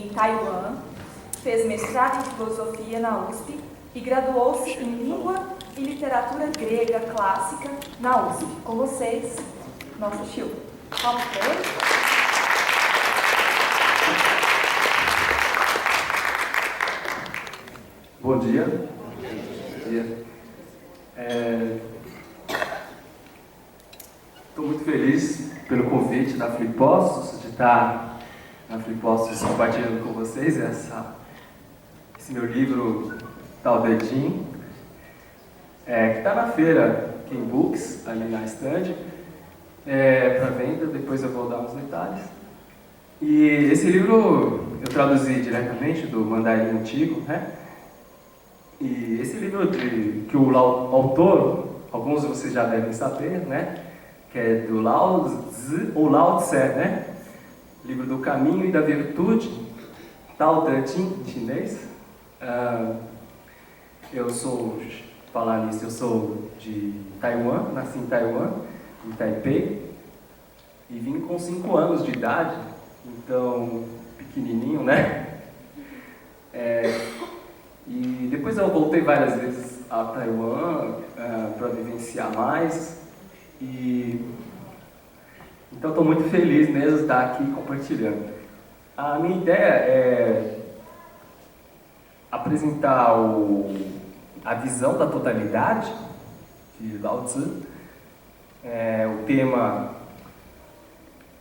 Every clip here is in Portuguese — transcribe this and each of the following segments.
em Taiwan, fez mestrado em filosofia na USP e graduou-se em língua e literatura grega clássica na USP. Com vocês, nosso tio. Palmas para ele. Bom dia. Bom dia. Estou muito feliz pelo convite da Flippostos, de estar na Flippostos compartilhando com vocês esse meu livro Tao Te Ching, que está na feira King Books, ali na stand, para venda. Depois eu vou dar uns detalhes. E esse livro eu traduzi diretamente do mandarim antigo, né? E esse livro que o autor, alguns de vocês já devem saber, né? Que é do Lao Tzu, ou Lao Tse, né? Livro do Caminho e da Virtude, Tao Te Ching, em chinês. Eu sou de Taiwan, nasci em Taiwan, em Taipei, e vim com 5 anos de idade, então, pequenininho, né? E depois eu voltei várias vezes a Taiwan para vivenciar mais. Então estou muito feliz mesmo de estar aqui compartilhando. A minha ideia é apresentar a visão da totalidade de Lao Tzu. O tema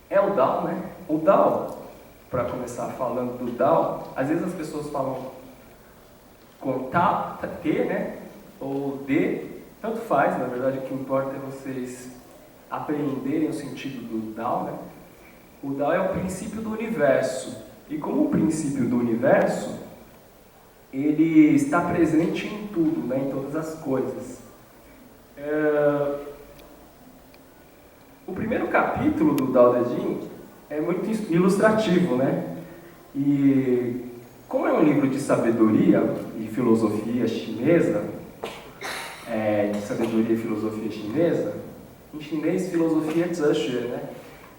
é o Dao, né? O Dao, para começar falando do Dao, às vezes as pessoas falam com T, né? Ou D, tanto faz, na verdade o que importa é vocês apreenderem o sentido do Dao, né? O Dao é o princípio do universo, e como o princípio do universo, ele está presente em tudo, né? Em todas as coisas. O primeiro capítulo do Tao Te Ching é muito ilustrativo, né? E como é um livro de sabedoria e filosofia chinesa, em chinês filosofia é Zhe, né?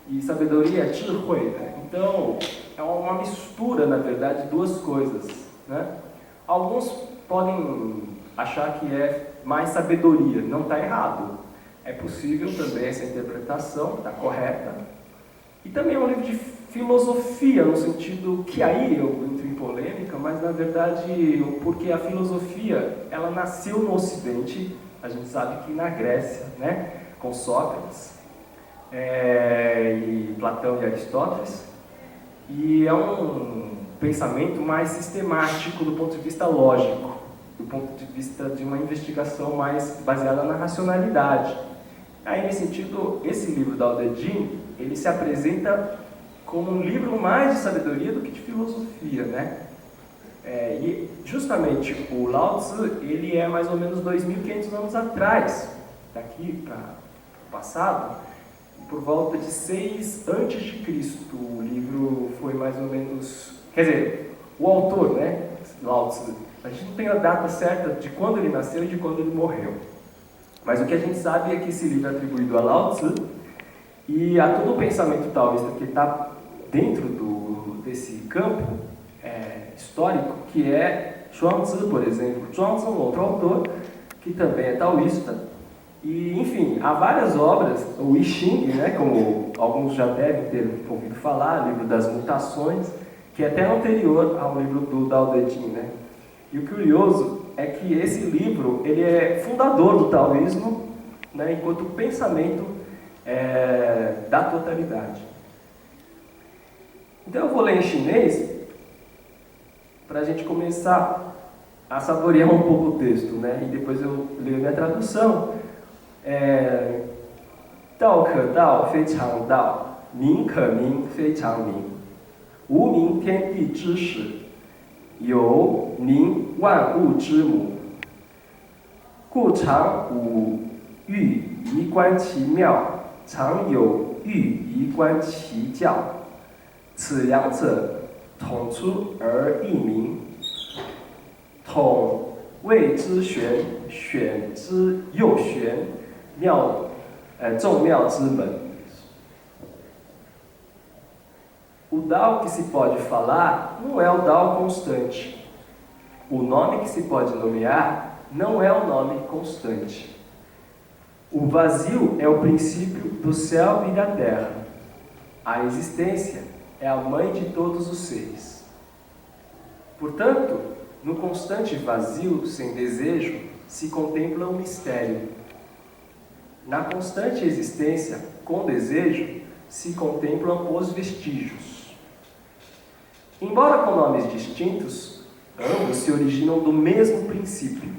E sabedoria é Zhihui, né? Então, é uma mistura, na verdade, de duas coisas, né? Alguns podem achar que é mais sabedoria, não está errado. É possível também essa interpretação, está correta. E também é um livro de filosofia, no sentido que aí eu entro em polêmica, mas na verdade, porque a filosofia, ela nasceu no Ocidente, a gente sabe que na Grécia, né, com Sócrates, e Platão e Aristóteles, e é um pensamento mais sistemático do ponto de vista lógico, do ponto de vista de uma investigação mais baseada na racionalidade. Aí, nesse sentido, esse livro da Tao Te Ching, ele se apresenta como um livro mais de sabedoria do que de filosofia, né? E justamente o Lao Tzu, ele é mais ou menos 2.500 anos atrás, daqui para o passado, por volta de 6 a.C. O livro foi mais ou menos... Quer dizer, o autor, né, Lao Tzu, a gente não tem a data certa de quando ele nasceu e de quando ele morreu. Mas o que a gente sabe é que esse livro é atribuído a Lao Tzu e a todo o pensamento taoísta que está dentro desse campo histórico, que é Chuang-Tzu, por exemplo. Chuang-Tzu é um outro autor que também é taoísta. E, enfim, há várias obras, o I Ching, né, como alguns já devem ter ouvido falar, livro das mutações, que é até anterior ao livro do Tao Te Ching, né? E o curioso é que esse livro, ele é fundador do taoísmo, né, enquanto pensamento da totalidade. Então eu vou ler em chinês para a gente começar a saborear um pouco o texto, né? E depois eu leio a minha tradução. Dao ke dao, fei chang dao, ming ke ming, fei chang ming. Wu ming tian di zhi shi, you ning wan wu zhi mu. Gu chang wu yu yi guan qi miao, chang you yu yi guan qi jiao. 此两者统出而异名，统谓之玄，玄之又玄，众妙之门。o Dao que se pode falar não é o Dao constante. O nome que se pode nomear não é o nome constante. O vazio é o princípio do céu e da terra. A existência é a mãe de todos os seres. Portanto, no constante vazio, sem desejo, se contempla o mistério. Na constante existência, com desejo, se contemplam os vestígios. Embora com nomes distintos, ambos se originam do mesmo princípio.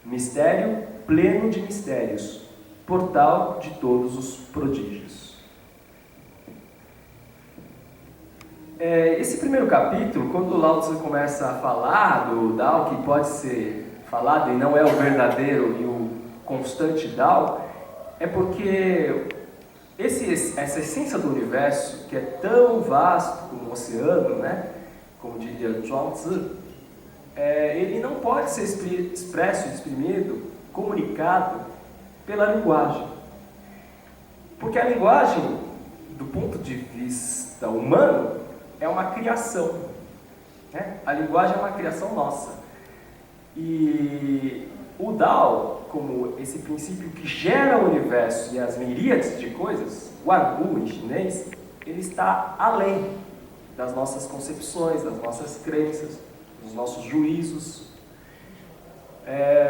Mistério pleno de mistérios, portal de todos os prodígios. Esse primeiro capítulo, quando o Lao Tzu começa a falar do Dao que pode ser falado e não é o verdadeiro e o constante Dao, é porque essa essência do universo, que é tão vasto como o oceano, né, como diria Zhuangzi, ele não pode ser expresso, exprimido, comunicado pela linguagem. Porque a linguagem, do ponto de vista humano, é uma criação. Né? A linguagem é uma criação nossa. E o Dao, como esse princípio que gera o universo e as miríades de coisas, o Wangu em chinês, ele está além das nossas concepções, das nossas crenças, dos nossos juízos.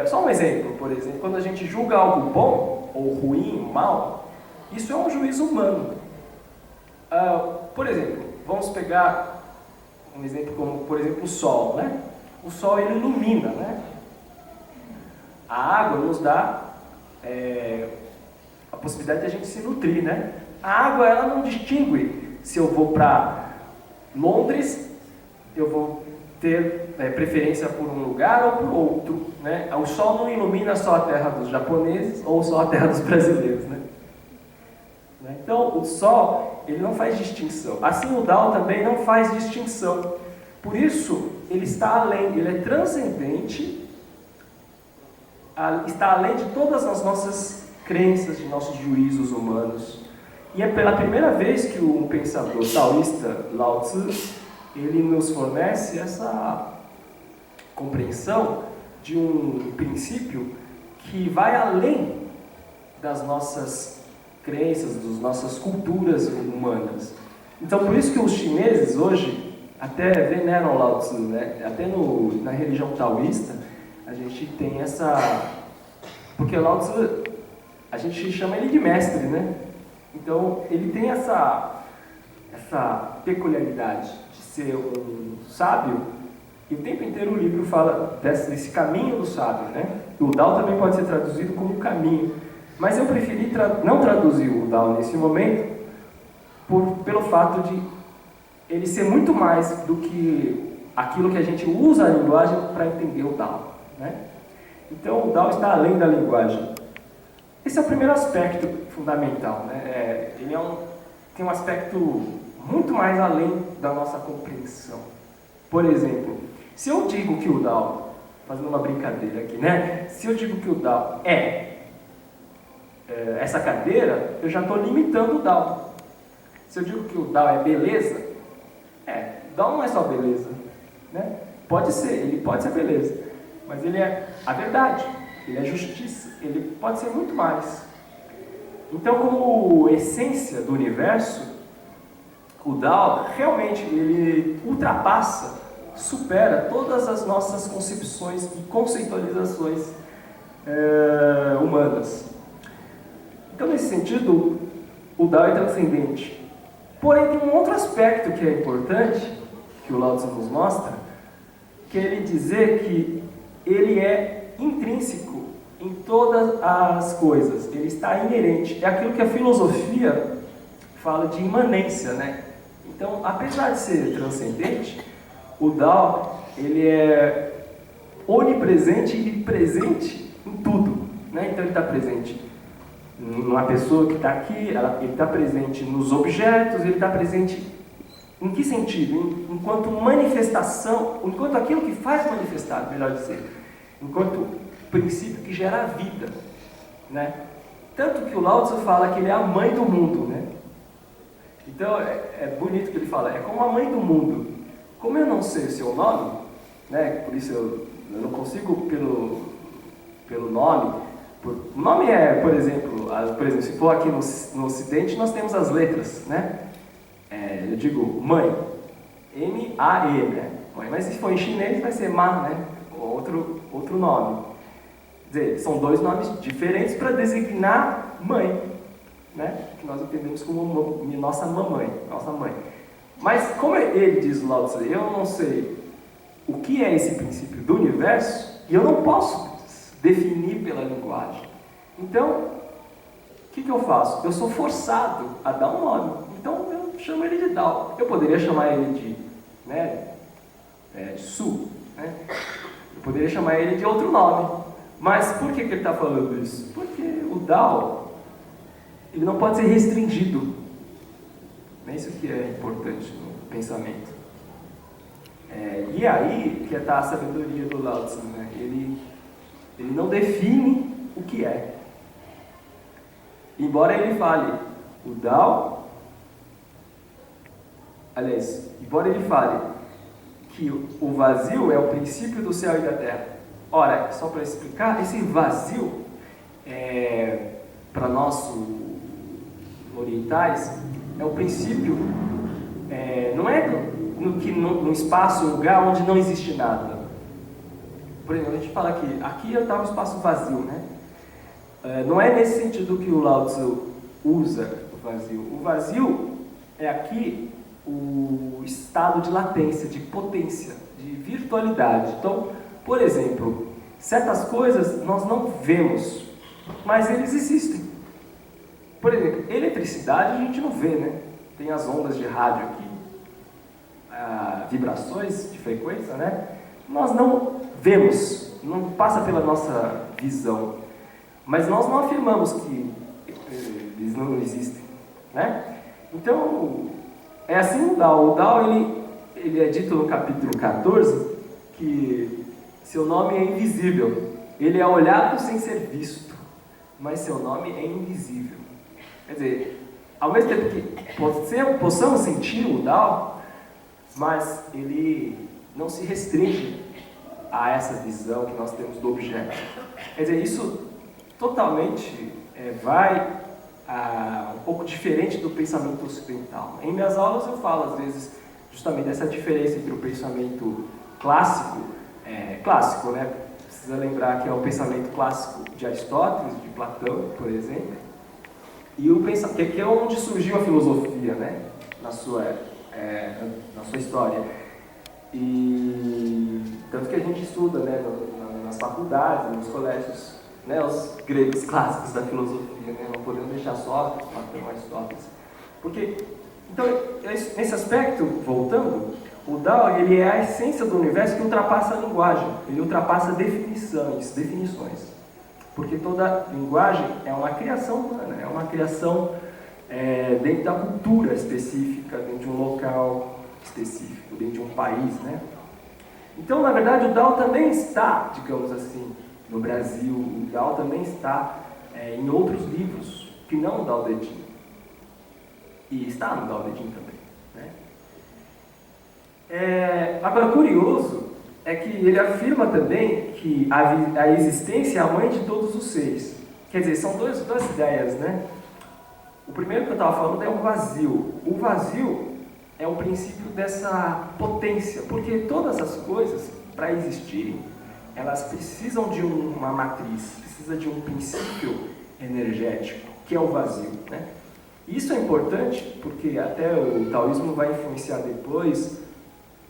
Só um exemplo, por exemplo, quando a gente julga algo bom ou ruim, mal, isso é um juízo humano. Por exemplo, vamos pegar um exemplo como, por exemplo, o sol, né? O sol, ele ilumina, né? A água nos dá a possibilidade de a gente se nutrir, né? A água, ela não distingue se eu vou para Londres, eu vou ter preferência por um lugar ou por outro, né? O sol não ilumina só a terra dos japoneses ou só a terra dos brasileiros, né? Então, o sol, ele não faz distinção. Assim, o Dao também não faz distinção. Por isso, ele está além, ele é transcendente, está além de todas as nossas crenças, de nossos juízos humanos. E é pela primeira vez que um pensador taoísta, Lao Tzu, ele nos fornece essa compreensão de um princípio que vai além das nossas crenças, das nossas culturas humanas. Então, por isso que os chineses hoje até veneram Lao Tzu, né? Até na religião taoísta, a gente tem essa... Porque Lao Tzu, a gente chama ele de mestre, né? Então, ele tem essa peculiaridade de ser um sábio, e o tempo inteiro o livro fala desse caminho do sábio, né? E o Dao também pode ser traduzido como caminho. Mas eu preferi não traduzir o Dao nesse momento pelo fato de ele ser muito mais do que aquilo que a gente usa a linguagem para entender o Dao, né? Então, o Dao está além da linguagem. Esse é o primeiro aspecto fundamental, né? Ele tem um aspecto muito mais além da nossa compreensão. Por exemplo, se eu digo que o Dao, fazendo uma brincadeira aqui, né? Se eu digo que o Dao essa cadeira, eu já estou limitando o Dao. Se eu digo que o Dao é beleza, o Dao não é só beleza, né? Pode ser, ele pode ser beleza, mas ele é a verdade, ele é justiça, ele pode ser muito mais. Então, como essência do universo, o Dao realmente ele ultrapassa, supera todas as nossas concepções e conceitualizações humanas. Então, nesse sentido, o Dao é transcendente. Porém, tem um outro aspecto que é importante, que o Lao Tzu nos mostra, que é ele dizer que ele é intrínseco em todas as coisas, ele está inerente. É aquilo que a filosofia fala de imanência, né? Então, apesar de ser transcendente, o Dao, ele é onipresente e presente em tudo, né? Então, ele está presente numa pessoa que está aqui, ele está presente nos objetos, ele está presente em que sentido? Enquanto manifestação, enquanto aquilo que faz manifestar, melhor dizer, enquanto princípio que gera a vida, né? Tanto que o Lao Tzu fala que ele é a mãe do mundo, né? Então, é bonito que ele fala, é como a mãe do mundo. Como eu não sei o seu nome, né, por isso eu não consigo pelo nome. O nome é, por exemplo, se for aqui no Ocidente, nós temos as letras, né? Eu digo mãe, M-A-E, né? Mãe, mas se for em chinês vai ser Ma, né? Outro nome. Quer dizer, são dois nomes diferentes para designar mãe, né? Que nós entendemos como nossa mamãe, nossa mãe. Mas como ele diz o Lao Tzu, eu não sei o que é esse princípio do universo e eu não posso definir pela linguagem. Então, o que eu faço? Eu sou forçado a dar um nome. Então, eu chamo ele de Dao. Eu poderia chamar ele de Su, né? Eu poderia chamar ele de outro nome. Mas por que ele está falando isso? Porque o Dao, ele não pode ser restringido. Isso que é importante no pensamento. E aí que está a sabedoria do Lao Tzu, né? Ele não define o que é. Embora ele fale o Dao, embora ele fale que o vazio é o princípio do céu e da terra. Ora, só para explicar, esse vazio, para nós orientais, é o princípio, não é no espaço, um lugar onde não existe nada. Por exemplo, a gente fala que aqui está um espaço vazio, né? Não é nesse sentido que o Lao Tzu usa o vazio. O vazio é aqui o estado de latência, de potência, de virtualidade. Então, por exemplo, certas coisas nós não vemos, mas eles existem. Por exemplo, eletricidade a gente não vê, né? Tem as ondas de rádio aqui, vibrações de frequência, né? Nós não vemos, não passa pela nossa visão, mas nós não afirmamos que eles não existem, né? Então, é assim o Dao. O Dao, ele é dito no capítulo 14 que seu nome é invisível. Ele é olhado sem ser visto, mas seu nome é invisível. Quer dizer, ao mesmo tempo que possamos sentir o Dao, mas ele não se restringe a essa visão que nós temos do objeto. Quer dizer, isso totalmente vai um pouco diferente do pensamento ocidental. Em minhas aulas eu falo, às vezes, justamente dessa diferença entre o pensamento clássico, né? Precisa lembrar que é o pensamento clássico de Aristóteles, de Platão, por exemplo, e o pensamento, que é onde surgiu a filosofia, né? Na sua história. E tanto que a gente estuda, né, nas faculdades, nos colégios, né, os gregos clássicos da filosofia, né? Não podemos deixar só Platão, Aristóteles. Porque, então, nesse aspecto, voltando, o Dao, ele é a essência do universo que ultrapassa a linguagem, ele ultrapassa definições. Porque toda linguagem é uma criação humana, é uma criação dentro da cultura específica, dentro de um local específico, dentro de um país, né? Então, na verdade, o Dao também está, digamos assim, no Brasil, o Dao também está em outros livros, que não o Dao De Jing. E está no Dao De Jing também, né? Agora, curioso é que ele afirma também que a existência é a mãe de todos os seres. Quer dizer, são duas ideias, né? O primeiro que eu estava falando é o vazio. O vazio é o princípio dessa potência, porque todas as coisas, para existirem, elas precisam de uma matriz, precisa de um princípio energético, que é o vazio, né? Isso é importante porque até o taoísmo vai influenciar depois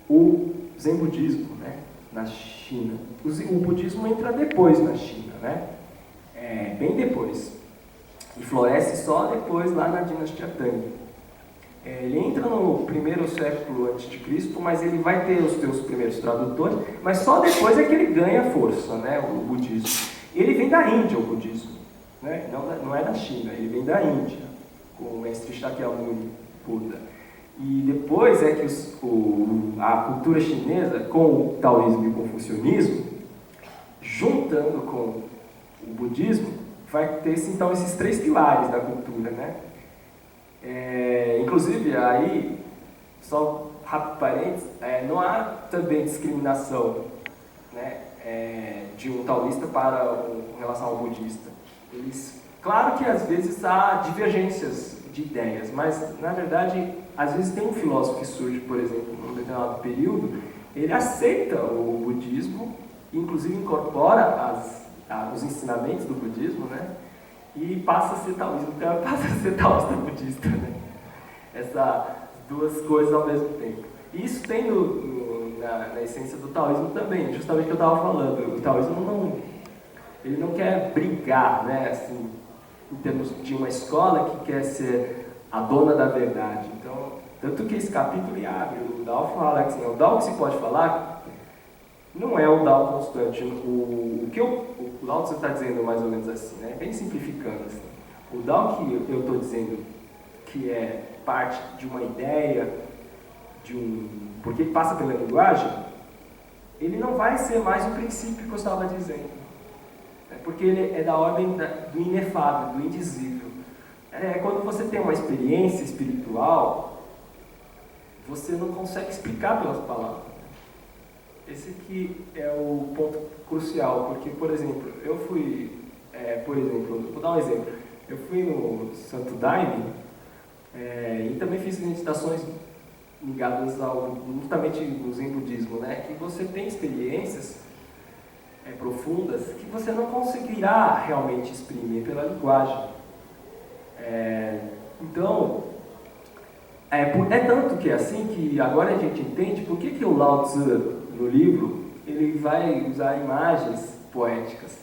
o Zen budismo, né? Na China. O budismo entra depois na China, né? Bem depois. E floresce só depois lá na dinastia Tang. Ele entra no primeiro século a.C., mas ele vai ter os seus primeiros tradutores, mas só depois é que ele ganha força, né, o budismo. Ele vem da Índia, o budismo, né? Não é da China, ele vem da Índia, com o mestre Shakyamuni Buda. E depois é que a cultura chinesa, com o taoísmo e o confucionismo, juntando com o budismo, vai ter então esses três pilares da cultura, né? Inclusive, aí, só rápido parênteses, não há também discriminação, né, de um taoísta em relação ao budista. Claro que às vezes há divergências de ideias, mas na verdade, às vezes tem um filósofo que surge, por exemplo, num determinado período, ele aceita o budismo, inclusive incorpora os ensinamentos do budismo, né? E passa a ser taoísta, então passa a ser taoísta budista, né? Essas duas coisas ao mesmo tempo. E isso tem na essência do taoísmo também, justamente o que eu estava falando. O taoísmo ele não quer brigar, né? Assim, em termos de uma escola que quer ser a dona da verdade. Então, tanto que esse capítulo abre, o Dao fala assim, o Dao que se pode falar não é o Dao constante. O que o Lao Tzu está dizendo mais ou menos assim, né? Bem simplificando assim. O Dao que eu estou dizendo que é parte de uma ideia, porque ele passa pela linguagem, ele não vai ser mais o princípio que eu estava dizendo. Porque ele é da ordem do inefável, do indizível. Quando você tem uma experiência espiritual, você não consegue explicar pelas palavras. Esse aqui é o ponto crucial, porque, por exemplo, vou dar um exemplo, eu fui no Santo Daime e também fiz meditações ligadas justamente no Zen budismo, né? Que você tem experiências profundas que você não conseguirá realmente exprimir pela linguagem. Então, é tanto que é assim que agora a gente entende por que o Lao Tzu, no livro, ele vai usar imagens poéticas.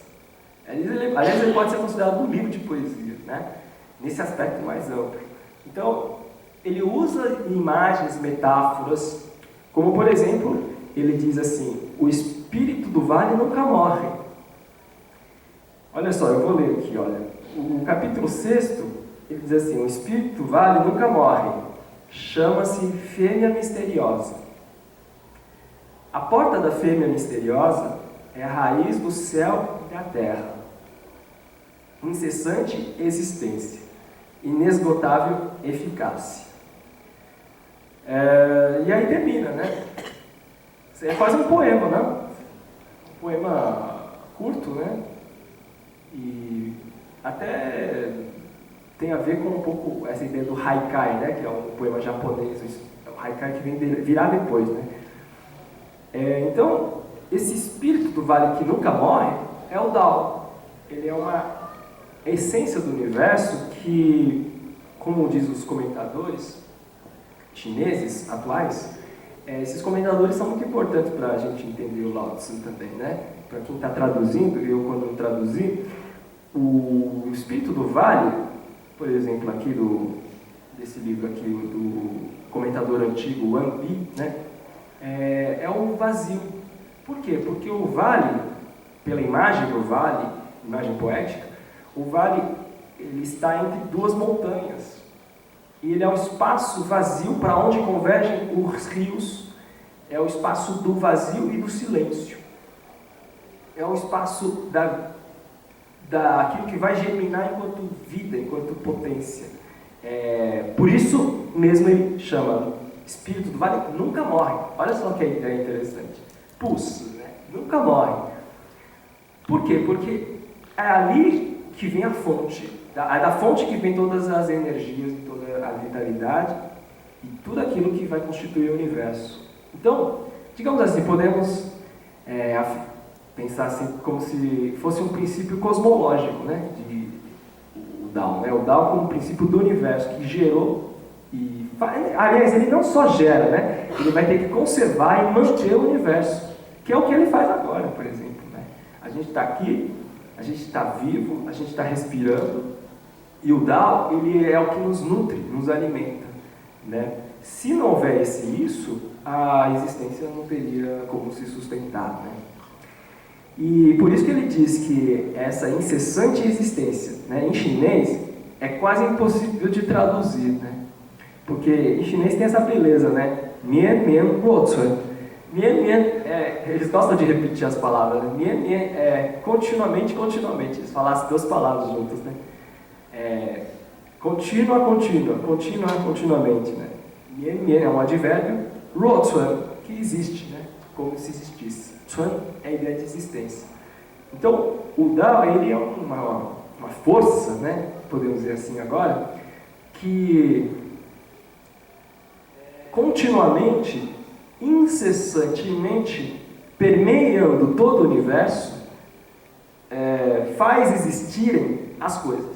Aliás, ele pode ser considerado um livro de poesia, né? Nesse aspecto mais amplo. Então, ele usa imagens, metáforas, como por exemplo, ele diz assim, o espírito do vale nunca morre. Olha só, eu vou ler aqui, olha. O capítulo 6, ele diz assim, o espírito do vale nunca morre, chama-se fêmea misteriosa. A porta da fêmea misteriosa é a raiz do céu e da terra. Incessante existência, inesgotável eficácia. E aí termina, né? É quase um poema, né? Um poema curto, né? E até tem a ver com um pouco essa ideia do haikai, né? Que é um poema japonês, é um haikai que vem virar depois, né? Então, esse espírito do vale que nunca morre é o Dao. Ele é uma essência do universo que, como diz os comentadores chineses atuais, esses comentadores são muito importantes para a gente entender o Lao Tzu também, né? Para quem está traduzindo, eu quando traduzi, o espírito do vale, por exemplo, aqui desse livro aqui, do comentador antigo, Wang Bi, né? É o vazio. Por quê? Porque o vale, pela imagem do vale, imagem poética, o vale ele está entre duas montanhas. E ele é um espaço vazio para onde convergem os rios. É o espaço do vazio e do silêncio. É o espaço daquilo que vai germinar enquanto vida, enquanto potência. Por isso mesmo ele chama espírito do vale nunca morre. Olha só que ideia interessante. Pulso, né? Nunca morre. Por quê? Porque é ali que vem a fonte. É da fonte que vem todas as energias, toda a vitalidade e tudo aquilo que vai constituir o universo. Então, digamos assim, podemos pensar assim como se fosse um princípio cosmológico, né? O Dao, né? O Dao como princípio do universo que gerou e... Aliás, ele não só gera, né? Ele vai ter que conservar e manter o universo, que é o que ele faz agora, por exemplo, né? A gente está aqui, a gente está vivo, a gente está respirando, e o Dao, ele é o que nos nutre, nos alimenta, né? Se não houvesse isso, a existência não teria como se sustentar, né? E por isso que ele diz que essa incessante existência, né, em chinês, é quase impossível de traduzir, né? Porque em chinês tem essa beleza, né? Mian, mian, guo cun. Mian, mian, eles gostam de repetir as palavras, né? Mian, mian continuamente, continuamente. Eles falam as duas palavras juntas, né? continuamente, né? Mien é um advérbio, ruotuan, que existe, né? Como se existisse. Tuan é a ideia de existência. Então, o Dao, ele é uma força, né? Podemos dizer assim agora, que continuamente, incessantemente, permeando todo o universo, faz existirem as coisas.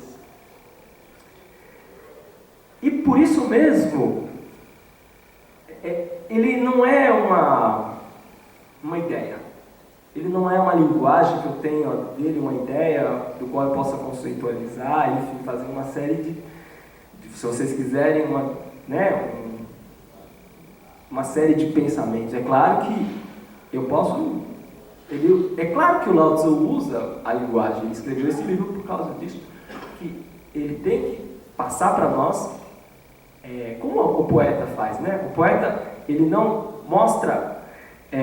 E por isso mesmo, ele não é uma ideia. Ele não é uma linguagem que eu tenho dele, uma ideia do qual eu possa conceitualizar, enfim, fazer uma série de se vocês quiserem, uma série de pensamentos. É claro que eu posso... é claro que o Lao Tzu usa a linguagem, ele escreveu esse livro por causa disso, que ele tem que passar para nós como o poeta faz, né? O poeta, ele não mostra...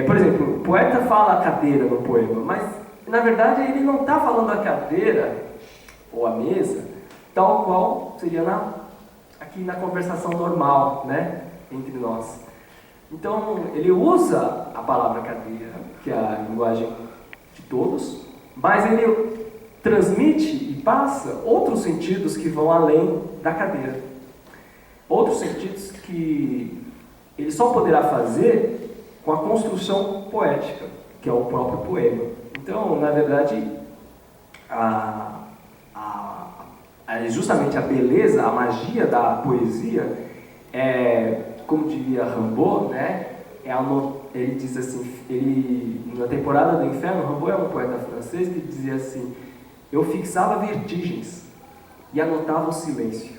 por exemplo, o poeta fala a cadeira no poema, mas, na verdade, ele não está falando a cadeira ou a mesa tal qual seria aqui na conversação normal, né? Entre nós. Então, ele usa a palavra cadeira, que é a linguagem de todos, mas ele transmite e passa outros sentidos que vão além da cadeira. Outros sentidos que ele só poderá fazer com a construção poética, que é o próprio poema. Então, na verdade, justamente a beleza, a magia da poesia como diria Rimbaud, né? Ele diz assim, na Temporada do Inferno, Rimbaud é um poeta francês que dizia assim: eu fixava vertigens e anotava o silêncio.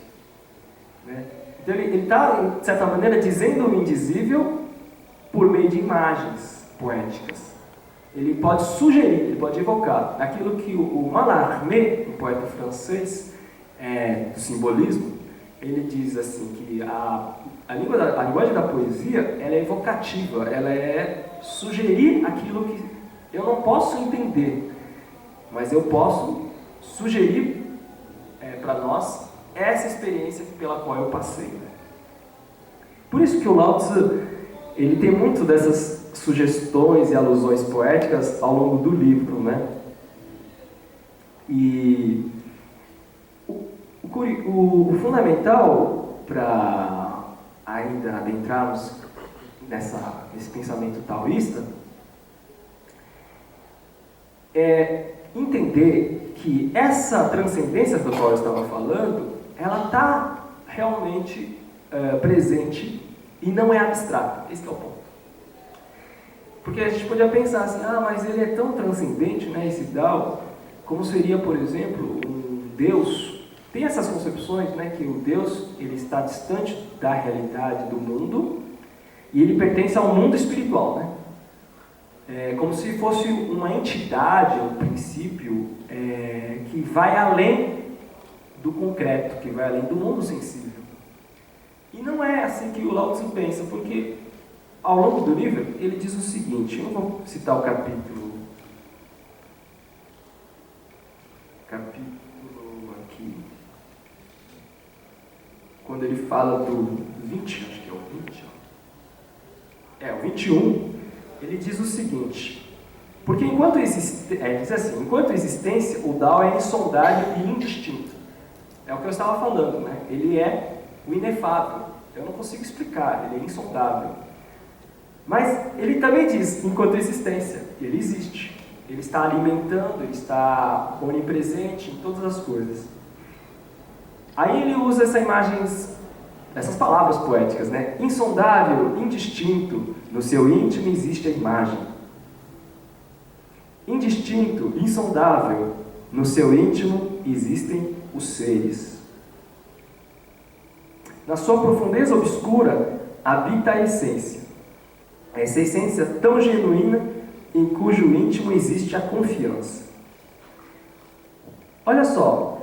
Né? Então ele está, de certa maneira, dizendo o indizível por meio de imagens poéticas. Ele pode sugerir, ele pode evocar aquilo que o Mallarmé, um poeta francês do simbolismo, ele diz assim que a linguagem da poesia, ela é evocativa, ela é sugerir aquilo que eu não posso entender, mas eu posso sugerir para nós essa experiência pela qual eu passei. Por isso que o Lao Tzu, ele tem muito dessas sugestões e alusões poéticas ao longo do livro, né? E o fundamental para ainda adentrarmos nesse pensamento taoísta é entender que essa transcendência da qual eu estava falando, ela está realmente presente e não é abstrata. Esse é o ponto. Porque a gente podia pensar assim, mas ele é tão transcendente, né, esse Dao, como seria, por exemplo, um Deus. Tem essas concepções, né, que o Deus ele está distante da realidade do mundo e ele pertence ao mundo espiritual, né? Como se fosse uma entidade, um princípio que vai além do concreto, que vai além do mundo sensível. E não é assim que o Lao Tzu pensa, porque ao longo do livro ele diz o seguinte, eu vou citar o capítulo aqui, quando ele fala do 20, acho que é o 20, o 21, ele diz o seguinte: porque enquanto existência, o Dao é insondável e indistinto. É o que eu estava falando, né? Ele é o inefável. Eu não consigo explicar, ele é insondável. Mas ele também diz, enquanto existência, ele existe. Ele está alimentando, ele está onipresente em todas as coisas. Aí ele usa essas palavras poéticas, né? Insondável, indistinto, no seu íntimo existe a imagem. Indistinto, insondável, no seu íntimo existem os seres. Na sua profundeza obscura habita a essência. Essa essência tão genuína em cujo íntimo existe a confiança. Olha só,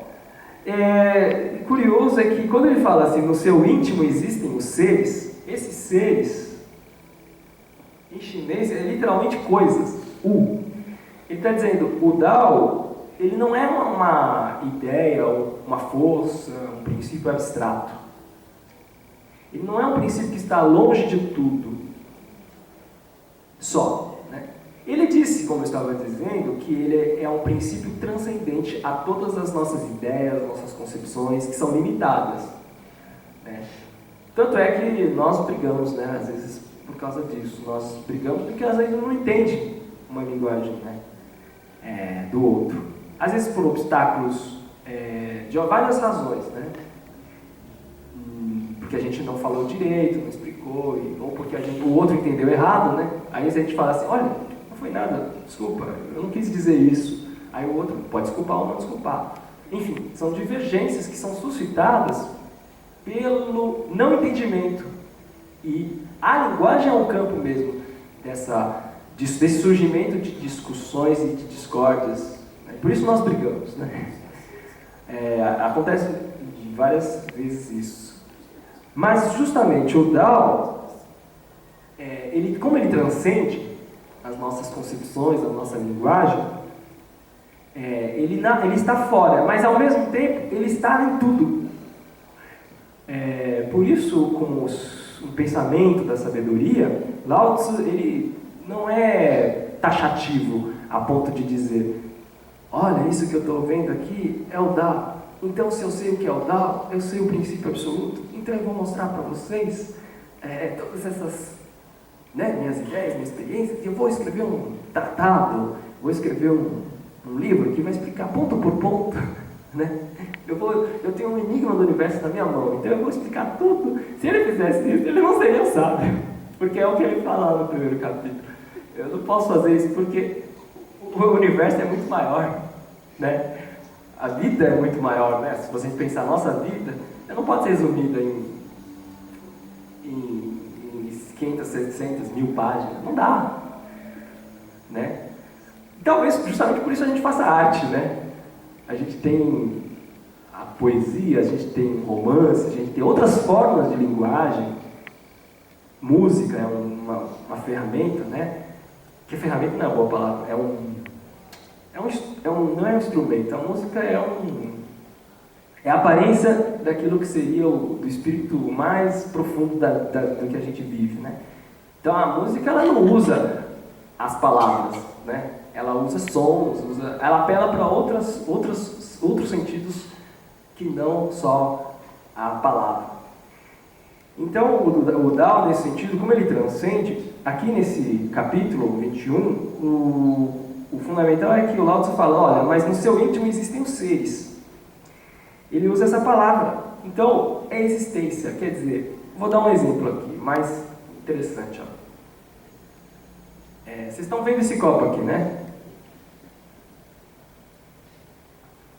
curioso é que quando ele fala assim, no seu íntimo existem os seres, esses seres, em chinês, é literalmente coisas, Ele está dizendo, o Dao, ele não é uma ideia, ou uma força, um princípio abstrato. Ele não é um princípio que está longe de tudo, só. Né? Ele disse, como eu estava dizendo, que ele é um princípio transcendente a todas as nossas ideias, nossas concepções, que são limitadas. Né? Tanto é que nós brigamos, né, às vezes, por causa disso. Nós brigamos porque às vezes não entende uma linguagem, né, do outro. Às vezes por obstáculos de várias razões, né? Porque a gente não falou direito, não explicou, ou porque o outro entendeu errado, né? Aí a gente fala assim, olha, não foi nada, desculpa, eu não quis dizer isso. Aí o outro pode desculpar ou não desculpar. Enfim, são divergências que são suscitadas pelo não entendimento. E a linguagem é um campo mesmo desse surgimento de discussões e de discórdias. Né? Por isso nós brigamos. Né? Acontece várias vezes isso. Mas justamente o Dao, como ele transcende as nossas concepções, a nossa linguagem, ele está fora, mas ao mesmo tempo ele está em tudo. Por isso, como um pensamento da sabedoria, Lao Tzu, ele não é taxativo a ponto de dizer, olha, isso que eu estou vendo aqui é o Dao. Então, se eu sei o que é o Dao, eu sei o princípio absoluto. Então, eu vou mostrar para vocês todas essas, né, minhas ideias, minhas experiências. E eu vou escrever um tratado, vou escrever um livro que vai explicar ponto por ponto. Né? Eu tenho um enigma do universo na minha mão, então eu vou explicar tudo. Se ele fizesse isso, ele não seria sábio. Porque é o que ele fala lá no primeiro capítulo. Eu não posso fazer isso porque o universo é muito maior. Né? A vida é muito maior, né? Se vocês pensarem, a nossa vida não pode ser resumida em 500, 700, 1000 páginas. Não dá. Né? Talvez justamente por isso a gente faça arte, né? A gente tem a poesia, a gente tem romance, a gente tem outras formas de linguagem. Música é uma ferramenta, né? Que ferramenta não é uma boa palavra, não é um instrumento, a música é a aparência daquilo que seria do espírito mais profundo do que a gente vive, né? Então a música, ela não usa as palavras, né? Ela usa sons, ela apela para outros sentidos que não só a palavra. Então o Dao, nesse sentido, como ele transcende, aqui nesse capítulo 21, o fundamental é que o Lao Tzu fala, olha, mas no seu íntimo existem os seres. Ele usa essa palavra. Então, é existência. Quer dizer, vou dar um exemplo aqui, mais interessante. Ó. Vocês estão vendo esse copo aqui, né?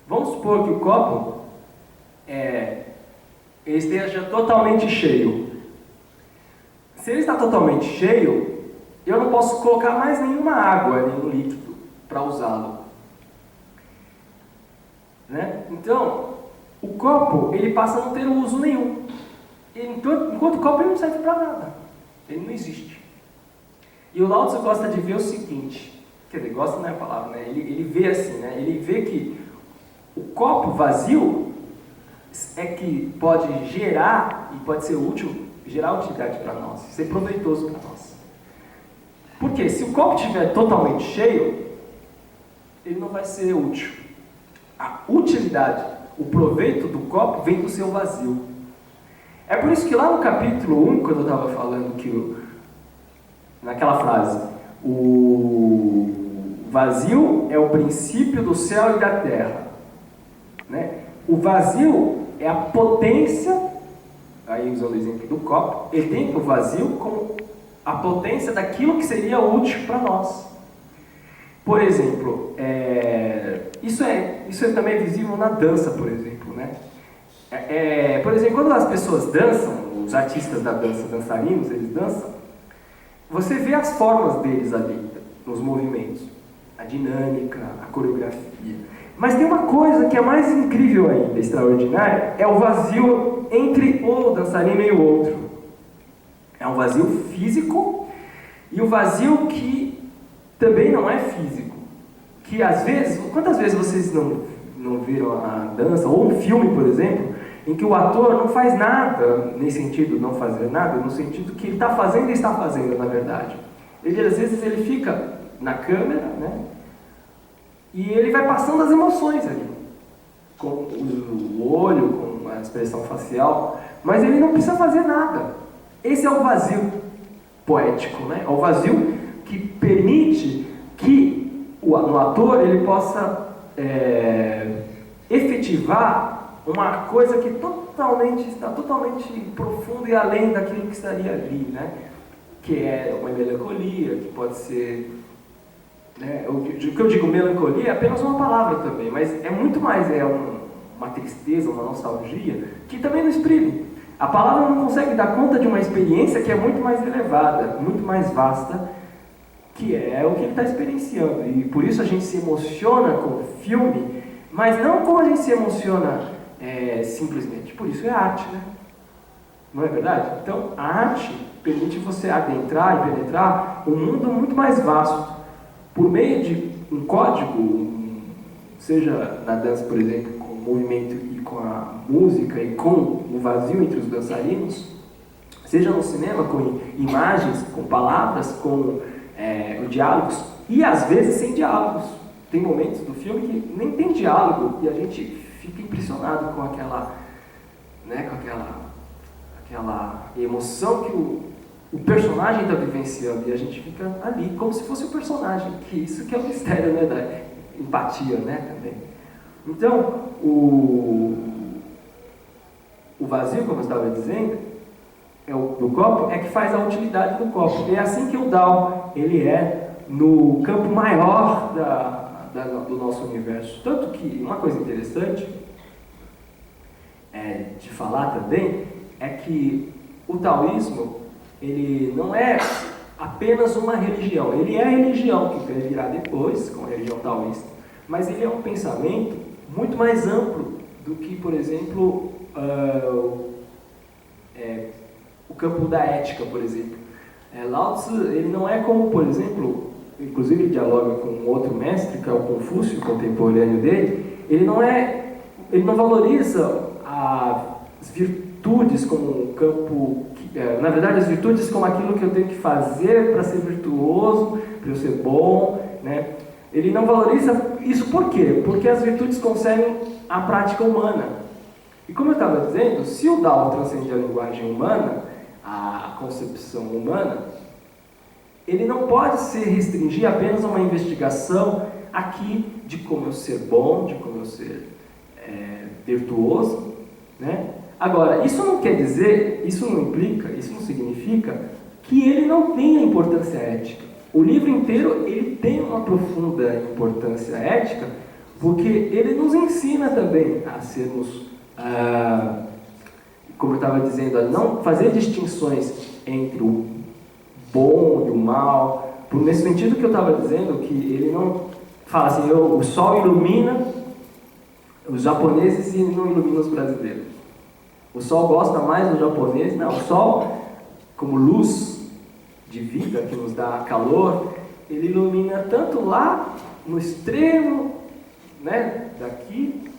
Vamos supor que o copo ele esteja totalmente cheio. Se ele está totalmente cheio, eu não posso colocar mais nenhuma água, nenhum líquido para usá-lo. Né? Então, o copo ele passa a não ter uso nenhum. Enquanto o copo ele não serve para nada. Ele não existe. E o Lao Tzu gosta de ver o seguinte, quer dizer, gosta não é a palavra, né? Ele vê assim, né? Ele vê que o copo vazio é que pode gerar e pode ser útil, gerar utilidade para nós, ser proveitoso para nós. Porque se o copo estiver totalmente cheio, ele não vai ser útil. A utilidade, o proveito do copo vem do seu vazio. É por isso que lá no capítulo 1, quando eu estava falando que naquela frase, o vazio é o princípio do céu e da terra. Né? O vazio é a potência, aí usando o exemplo do copo, ele tem o vazio como a potência daquilo que seria útil para nós. Por exemplo, isso também é visível na dança, por exemplo. Né? Por exemplo, quando as pessoas dançam, os artistas da dança, dançarinos, eles dançam, você vê as formas deles ali, nos movimentos, a dinâmica, a coreografia. Mas tem uma coisa que é mais incrível ainda, extraordinária, é o vazio entre o dançarino e o outro. É um vazio físico e o vazio que também não é físico. que às vezes, quantas vezes vocês não viram a dança, ou um filme, por exemplo, em que o ator não faz nada, nesse sentido, não fazer nada, no sentido que ele está fazendo e está fazendo, na verdade. Ele, às vezes, ele fica na câmera, né? E ele vai passando as emoções ali, com o olho, com a expressão facial, mas ele não precisa fazer nada. Esse é o vazio poético, né? É o vazio que permite que no ator ele possa efetivar uma coisa que está totalmente profunda e além daquilo que estaria ali, né? Que é uma melancolia, que pode ser... Né? O que eu digo melancolia é apenas uma palavra também, mas é muito mais uma tristeza, uma nostalgia, que também não exprime. A palavra não consegue dar conta de uma experiência que é muito mais elevada, muito mais vasta, que é o que ele está experienciando. E por isso a gente se emociona com o filme, mas não como a gente se emociona simplesmente. Por isso é arte, né? Não é verdade? Então, a arte permite você adentrar e penetrar um mundo muito mais vasto, por meio de um código, seja na dança, por exemplo, com o movimento e com a música e com o vazio entre os dançarinos, seja no cinema com imagens, com palavras, com diálogos, e às vezes sem diálogos. Tem momentos do filme que nem tem diálogo e a gente fica impressionado com aquela emoção que o personagem está vivenciando, e a gente fica ali como se fosse o personagem, que isso que é o mistério, né, da empatia, né, também. Então, o vazio, como eu estava dizendo, do copo, é que faz a utilidade do copo. E é assim que o Dao, ele é no campo maior do nosso universo. Tanto que, uma coisa interessante de falar também, é que o taoísmo, ele não é apenas uma religião. Ele é a religião que vai virar depois, com a religião taoísta, mas ele é um pensamento muito mais amplo do que, por exemplo, o campo da ética, por exemplo. Lao Tzu, ele não é como, por exemplo, inclusive ele dialoga com um outro mestre, que é o Confúcio, contemporâneo dele, ele não valoriza as virtudes como um campo, na verdade as virtudes como aquilo que eu tenho que fazer para ser virtuoso, para eu ser bom, né? Ele não valoriza isso por quê? Porque as virtudes concernem a prática humana. E como eu estava dizendo, se o Dao transcende a linguagem humana, a concepção humana, ele não pode se restringir apenas a uma investigação aqui de como eu ser bom, de como eu ser virtuoso, né? Agora, isso não quer dizer, isso não implica, isso não significa que ele não tenha importância ética. O livro inteiro, ele tem uma profunda importância ética, porque ele nos ensina também a sermos, como eu estava dizendo, a não fazer distinções entre o bom e o mal, nesse sentido que eu estava dizendo, que ele não fala assim, o sol ilumina os japoneses e não ilumina os brasileiros. O sol gosta mais dos japoneses. Não, o sol, como luz de vida que nos dá calor, ele ilumina tanto lá no extremo, né, daqui,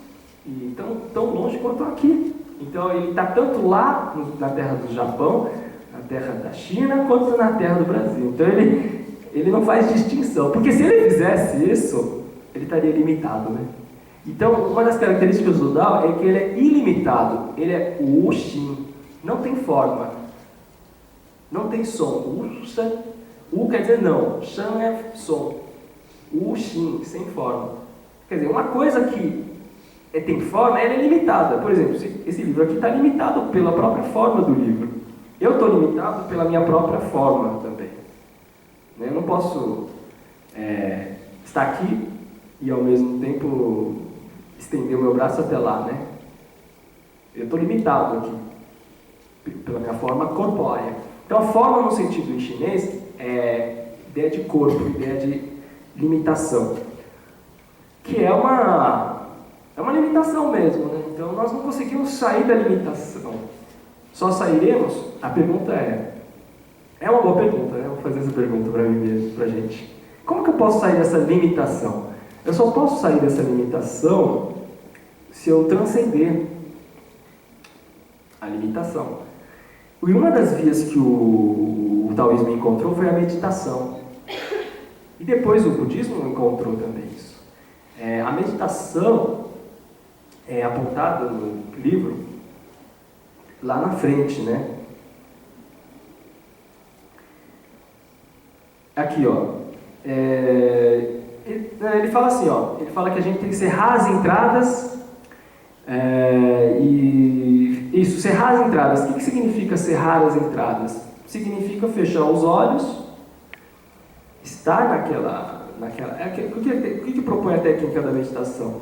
e tão longe quanto aqui. Então ele está tanto lá na terra do Japão, na terra da China, quanto na terra do Brasil. Então ele não faz distinção, porque se ele fizesse isso, ele estaria limitado, né? Então, uma das características do Dao é que ele é ilimitado. Ele é o Wu-Xin, não tem forma, não tem som. Wu quer dizer não, Shan é som. Wu-Xin, sem forma. Quer dizer, uma coisa que tem forma, ela é limitada. Por exemplo, esse livro aqui está limitado pela própria forma do livro. Eu estou limitado pela minha própria forma também. Eu não posso estar aqui e ao mesmo tempo estender o meu braço até lá, né? Eu estou limitado aqui pela minha forma corpórea. Então a forma no sentido em chinês é ideia de corpo, ideia de limitação, que é uma limitação mesmo, né? Então nós não conseguimos sair da limitação. Só sairemos, a pergunta é uma boa pergunta, né? Vou fazer essa pergunta para mim mesmo, para a gente. Como que eu posso sair dessa limitação? Eu só posso sair dessa limitação se eu transcender a limitação. E uma das vias que o taoísmo encontrou foi a meditação. E depois o budismo encontrou também isso. A meditação é apontada no livro lá na frente, né? Aqui, ó. Ele fala assim, ó. Ele fala que a gente tem que cerrar as entradas. Isso, cerrar as entradas. O que significa cerrar as entradas? Significa fechar os olhos, estar naquela o que propõe a técnica da meditação?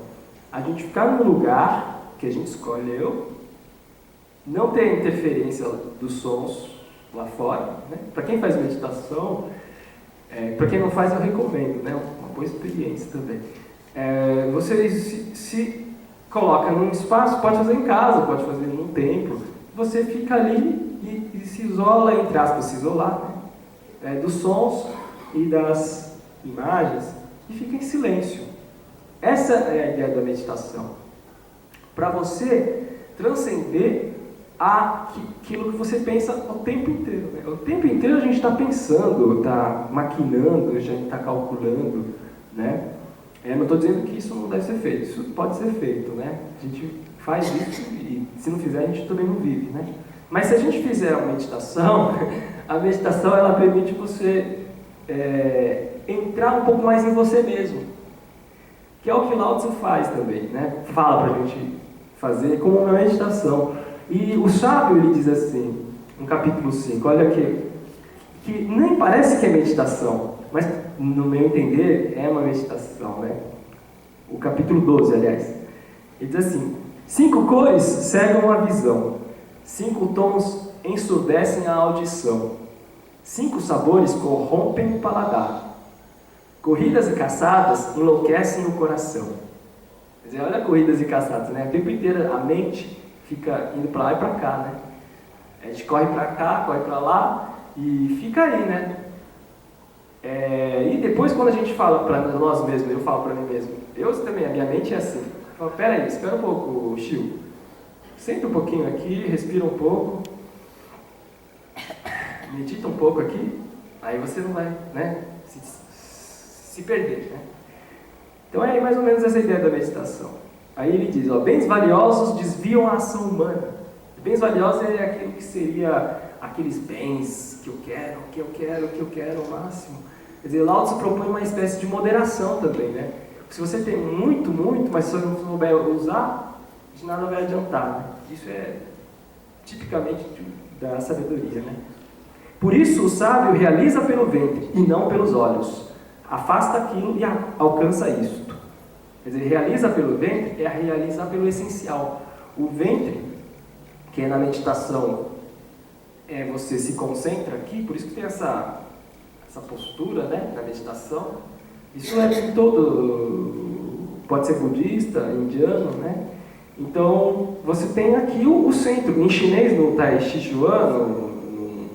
A gente ficar no lugar que a gente escolheu, não ter interferência dos sons lá fora, né? Para quem faz meditação, para quem não faz eu recomendo, né? Uma boa experiência também. Você se coloca num espaço, pode fazer em casa, pode fazer num templo, você fica ali e se isola, entre aspas, se isolar, né? Dos sons e das imagens, e fica em silêncio. Essa é a ideia da meditação. Para você transcender aquilo que você pensa o tempo inteiro. Né? O tempo inteiro a gente está pensando, está maquinando, a gente está calculando. Né? Não estou dizendo que isso não deve ser feito, isso pode ser feito. Né? A gente faz isso e se não fizer a gente também não vive. Né? Mas se a gente fizer a meditação ela permite você entrar um pouco mais em você mesmo, que é o que Lao Tzu faz também, né? Fala para a gente fazer como uma meditação. E o sábio, ele diz assim, no capítulo 5, olha aqui, que nem parece que é meditação, mas no meu entender é uma meditação, né? O capítulo 12, aliás. Ele diz assim: 5 cores cegam a visão, 5 tons ensurdecem a audição, 5 sabores corrompem o paladar, corridas e caçadas enlouquecem o coração. Quer dizer, olha corridas e caçadas, né? O tempo inteiro a mente fica indo para lá e para cá, né? A gente corre para cá, corre para lá e fica aí, né? E depois quando a gente fala para nós mesmos, eu falo para mim mesmo, eu também, a minha mente é assim. Eu falo, peraí, espera um pouco, Chiu. Senta um pouquinho aqui, respira um pouco, medita um pouco aqui, aí você não vai, né, se perder, né? Então é mais ou menos essa ideia da meditação. Aí ele diz, ó, bens valiosos desviam a ação humana. Bens valiosos é aquilo que seria aqueles bens que eu quero ao máximo. Quer dizer, Lao Tzu propõe uma espécie de moderação também, né? Se você tem muito, mas se você não souber usar, de nada vai adiantar, né? Isso é tipicamente da sabedoria, né? Por isso o sábio realiza pelo ventre e não pelos olhos. Afasta aquilo e alcança isto. Quer dizer, realiza pelo ventre é realizar pelo essencial. O ventre, que é na meditação, você se concentra aqui, por isso que tem essa postura, né, na meditação. Isso é em todo, pode ser budista, indiano, né? Então, você tem aqui o centro. Em chinês, no Tai Chi Chuan,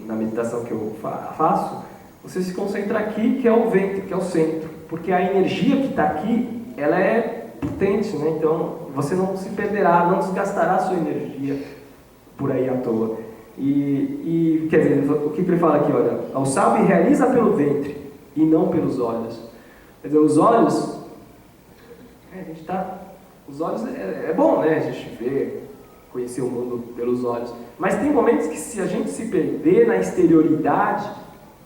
na meditação que eu faço, você se concentra aqui, que é o ventre, que é o centro. Porque a energia que está aqui, ela é potente, né? Então, você não se perderá, não desgastará a sua energia por aí à toa. Quer dizer, o que ele fala aqui, olha, o sábio realiza pelo ventre e não pelos olhos. Quer dizer, os olhos, os olhos é bom, né? A gente ver, conhecer o mundo pelos olhos. Mas tem momentos que se a gente se perder na exterioridade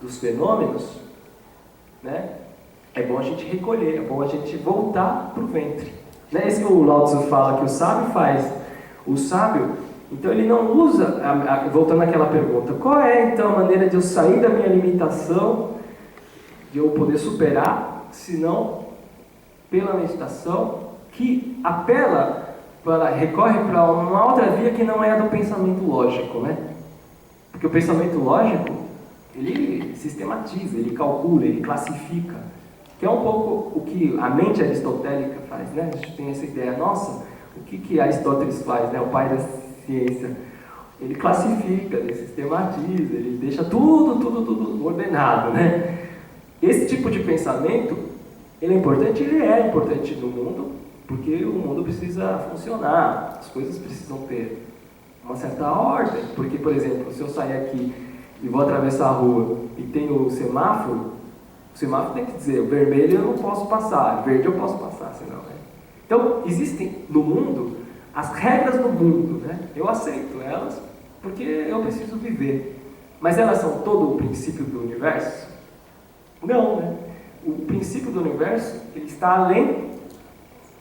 dos fenômenos, né? É bom a gente recolher, é bom a gente voltar para o ventre. Não é isso que o Lao Tzu fala, que o sábio faz. O sábio, então ele não usa, voltando àquela pergunta, qual é então a maneira de eu sair da minha limitação, de eu poder superar, se não pela meditação, que recorre para uma outra via que não é a do pensamento lógico, né? Porque o pensamento lógico, ele sistematiza, ele calcula, ele classifica, que é um pouco o que a mente aristotélica faz, né? A gente tem essa ideia, nossa, o que Aristóteles faz, né? O pai da ciência. Ele classifica, ele sistematiza, ele deixa tudo ordenado, né? Esse tipo de pensamento, Ele é importante? Ele é importante no mundo, porque o mundo precisa funcionar, as coisas precisam ter uma certa ordem. Porque, por exemplo, se eu sair aqui e vou atravessar a rua e tem o semáforo tem que dizer, o vermelho eu não posso passar, verde eu posso passar, senão, né? Então, existem no mundo as regras do mundo, né? Eu aceito elas porque eu preciso viver. Mas elas são todo o princípio do universo? Não, né? O princípio do universo ele está além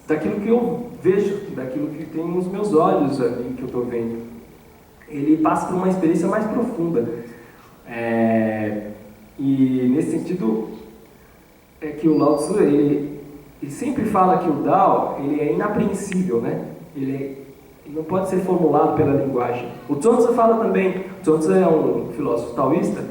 daquilo que eu vejo, daquilo que tem nos meus olhos ali, que eu estou vendo. Ele passa por uma experiência mais profunda. E nesse sentido, é que o Lao Tzu, ele sempre fala que o Tao ele é inapreensível, né? Ele não pode ser formulado pela linguagem. O Zhuangzi fala também, o Zhuangzi é um filósofo taoísta,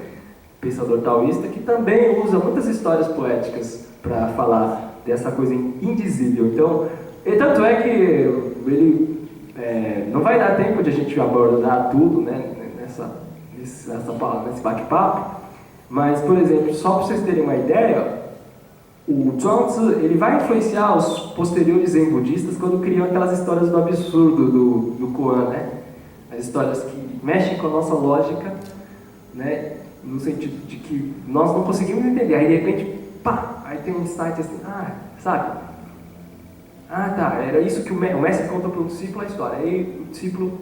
pensador taoísta, que também usa muitas histórias poéticas para falar dessa coisa indizível. Então, e tanto é que ele não vai dar tempo de a gente abordar tudo, né, nesse bate-papo, mas, por exemplo, só para vocês terem uma ideia, o Zhuangzi ele vai influenciar os posteriores zen budistas quando criam aquelas histórias do absurdo do Koan, né? As histórias que mexem com a nossa lógica, né? No sentido de que nós não conseguimos entender, aí de repente, pá, aí tem um insight assim, sabe? Tá, era isso que o mestre conta para o discípulo a história. Aí o discípulo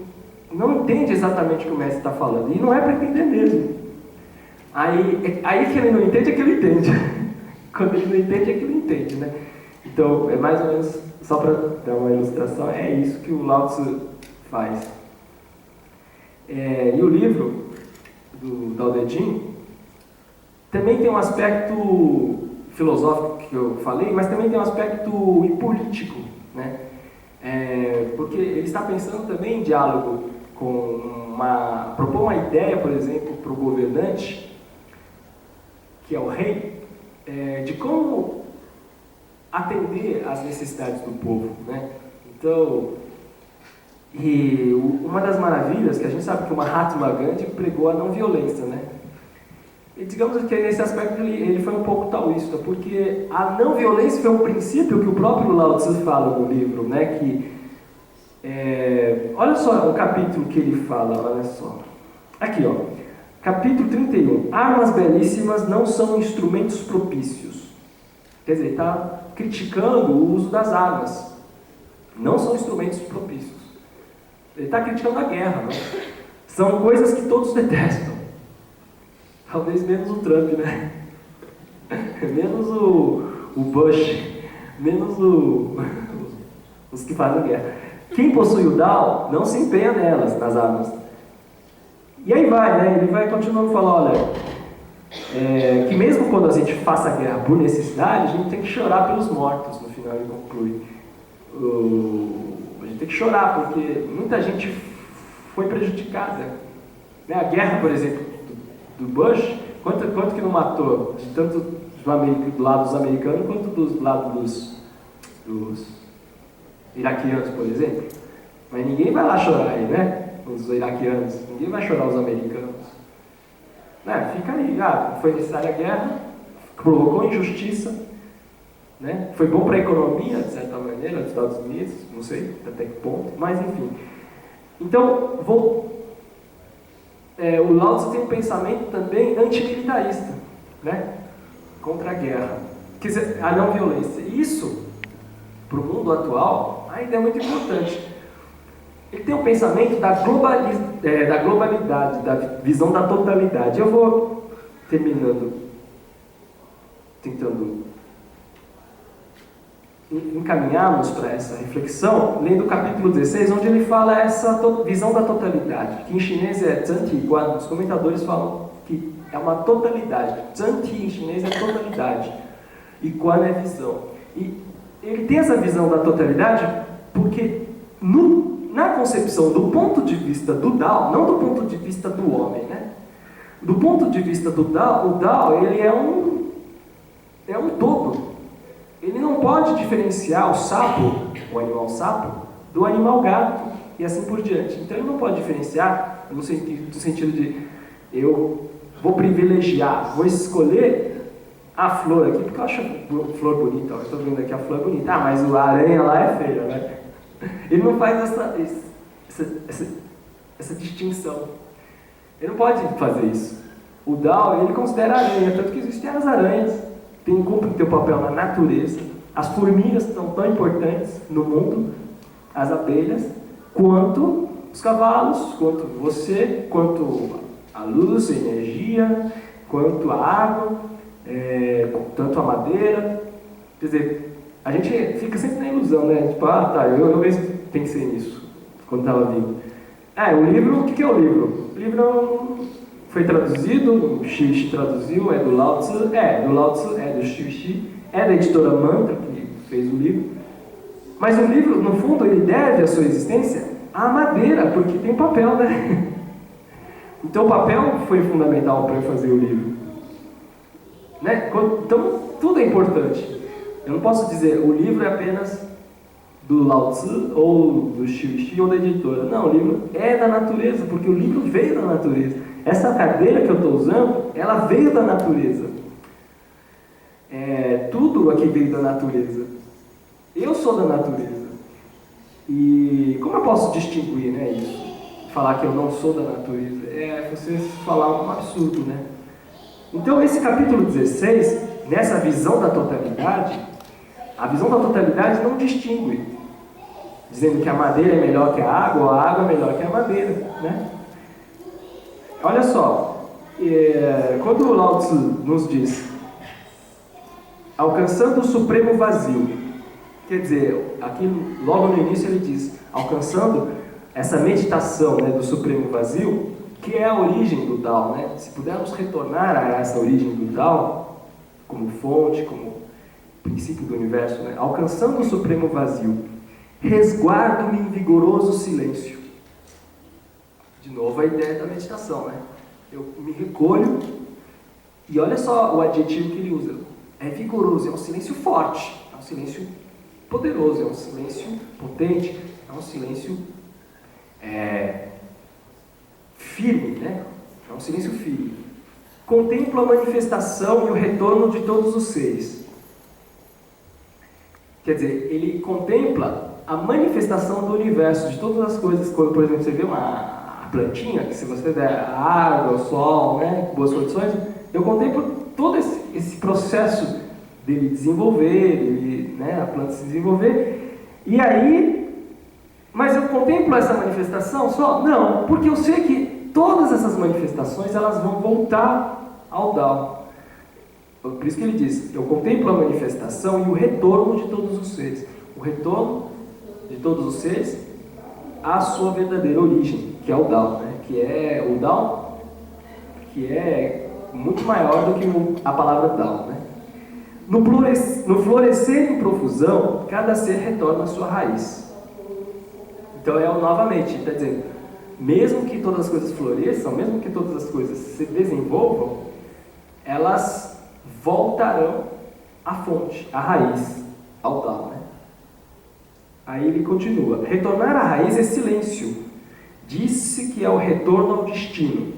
não entende exatamente o que o mestre está falando, e não é para entender mesmo. Aí que ele não entende é que ele entende. Quando ele não entende é que ele entende, né? Então, é mais ou menos, só para dar uma ilustração, é isso que o Lao Tzu faz. E o livro do Tao Te Ching também tem um aspecto filosófico que eu falei, mas também tem um aspecto político, né? Porque ele está pensando também em diálogo propor uma ideia, por exemplo, para o governante, que é o rei, de como atender às necessidades do povo, né? Então, uma das maravilhas que a gente sabe que o Mahatma Gandhi pregou a não violência, né? E digamos que nesse aspecto ele foi um pouco taoísta, porque a não violência foi um princípio que o próprio Lao Tzu fala no livro, né? Olha só o capítulo que ele fala, olha só. Aqui, ó. Capítulo 31. Armas belíssimas não são instrumentos propícios. Quer dizer, ele está criticando o uso das armas. Não são instrumentos propícios. Ele está criticando a guerra, né? São coisas que todos detestam. Talvez menos o Trump, né? Menos o Bush. Menos os que fazem guerra. Quem possui o Tao não se empenha nas armas. E aí vai, né? Ele vai continuando falando, olha, que mesmo quando a gente faça a guerra por necessidade, a gente tem que chorar pelos mortos, no final ele conclui. A gente tem que chorar, porque muita gente foi prejudicada. Né? A guerra, por exemplo, do Bush, quanto que não matou? Tanto do lado dos americanos, quanto do lado dos iraquianos, por exemplo. Mas ninguém vai lá chorar aí, né? Os iraquianos, ninguém vai chorar os americanos. Né? Fica aí, foi necessária a guerra, provocou injustiça, né? Foi bom para a economia, de certa maneira, dos Estados Unidos, não sei até que ponto, mas enfim. Então, o Lao Tzu tem um pensamento também antimilitarista, né? Contra a guerra, quer dizer, a não violência. Isso, para o mundo atual, ainda é muito importante. Ele tem o pensamento da globalidade, da visão da totalidade. Eu vou tentando encaminharmos para essa reflexão, lendo o capítulo 16, onde ele fala essa visão da totalidade, que em chinês é Zhanti Guan. Os comentadores falam que é uma totalidade. Zhanti em chinês é totalidade, e Guan é visão. E ele tem essa visão da totalidade porque na concepção do ponto de vista do Tao, não do ponto de vista do homem, né? Do ponto de vista do Tao, o Tao ele é um todo. Ele não pode diferenciar o sapo, o animal sapo, do animal gato e assim por diante. Então ele não pode diferenciar no sentido de eu vou privilegiar, vou escolher a flor aqui, porque eu acho a flor bonita, eu estou vendo aqui a flor bonita, mas a aranha lá é feia, né? Ele não faz essa distinção. Ele não pode fazer isso. O Tao, ele considera a aranha, tanto que existem as aranhas, cumprem teu papel na natureza, as formigas são tão importantes no mundo, as abelhas, quanto os cavalos, quanto você, quanto a luz, a energia, quanto a água, tanto a madeira. Quer dizer, a gente fica sempre na ilusão, né? Tipo, eu mesmo pensei nisso quando estava vivo. O livro, o que é o livro? O livro foi traduzido, o Xi traduziu, é do Lao Tzu, é do Xi, é da editora Mantra, que fez o livro. Mas o livro, no fundo, ele deve a sua existência à madeira, porque tem papel, né? Então o papel foi fundamental para eu fazer o livro. Né? Então tudo é importante. Eu não posso dizer o livro é apenas do Lao Tzu ou do Xi ou da editora. Não, o livro é da natureza, porque o livro veio da natureza. Essa cadeira que eu estou usando, ela veio da natureza. Tudo aqui veio da natureza. Eu sou da natureza. E como eu posso distinguir, né, isso? Falar que eu não sou da natureza? É você falar um absurdo, né? Então, esse capítulo 16, nessa visão da totalidade, a visão da totalidade não distingue, dizendo que a madeira é melhor que a água, ou a água é melhor que a madeira, né? Olha só, quando o Lao Tzu nos diz, alcançando o supremo vazio, quer dizer, aqui logo no início ele diz, alcançando essa meditação, né, do supremo vazio, que é a origem do Tao, né? Se pudermos retornar a essa origem do Tao, como fonte, como princípio do universo, né? Alcançando o supremo vazio, resguardo-me em vigoroso silêncio. De novo a ideia da meditação, né? Eu me recolho e olha só o adjetivo que ele usa. É vigoroso, é um silêncio forte, é um silêncio poderoso, é um silêncio potente, é um silêncio firme, né? É um silêncio firme. Contemplo a manifestação e o retorno de todos os seres. Quer dizer, ele contempla a manifestação do universo, de todas as coisas. Quando, por exemplo, você vê uma plantinha, que se você der a água, o sol, né, boas condições, eu contemplo todo esse processo dele desenvolver, né, a planta se desenvolver. E aí, mas eu contemplo essa manifestação só? Não, porque eu sei que todas essas manifestações elas vão voltar ao Tao. Por isso que ele diz, eu contemplo a manifestação e o retorno de todos os seres. O retorno de todos os seres à sua verdadeira origem, que é o Tao, né? Que é o Tao, que é muito maior do que a palavra Tao, né? No florescer em profusão, cada ser retorna à sua raiz. Então novamente, está dizendo, mesmo que todas as coisas floresçam, mesmo que todas as coisas se desenvolvam, elas voltarão à fonte, à raiz, ao Tao, né? Aí ele continua, retornar à raiz é silêncio. Disse que é o retorno ao destino.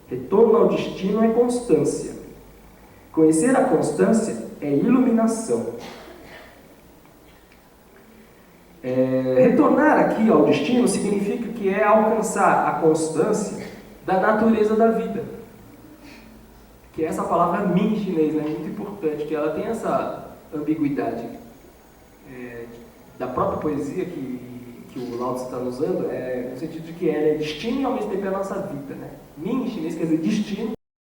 Retorno ao destino é constância. Conhecer a constância é iluminação. Retornar aqui ao destino significa que é alcançar a constância da natureza da vida. Que essa palavra min em chinês, né, é muito importante, que ela tem essa ambiguidade. Da própria poesia que o Lao Tzu está usando, no sentido de que ela é destino e ao mesmo tempo é a nossa vida, né? Min em chinês quer dizer destino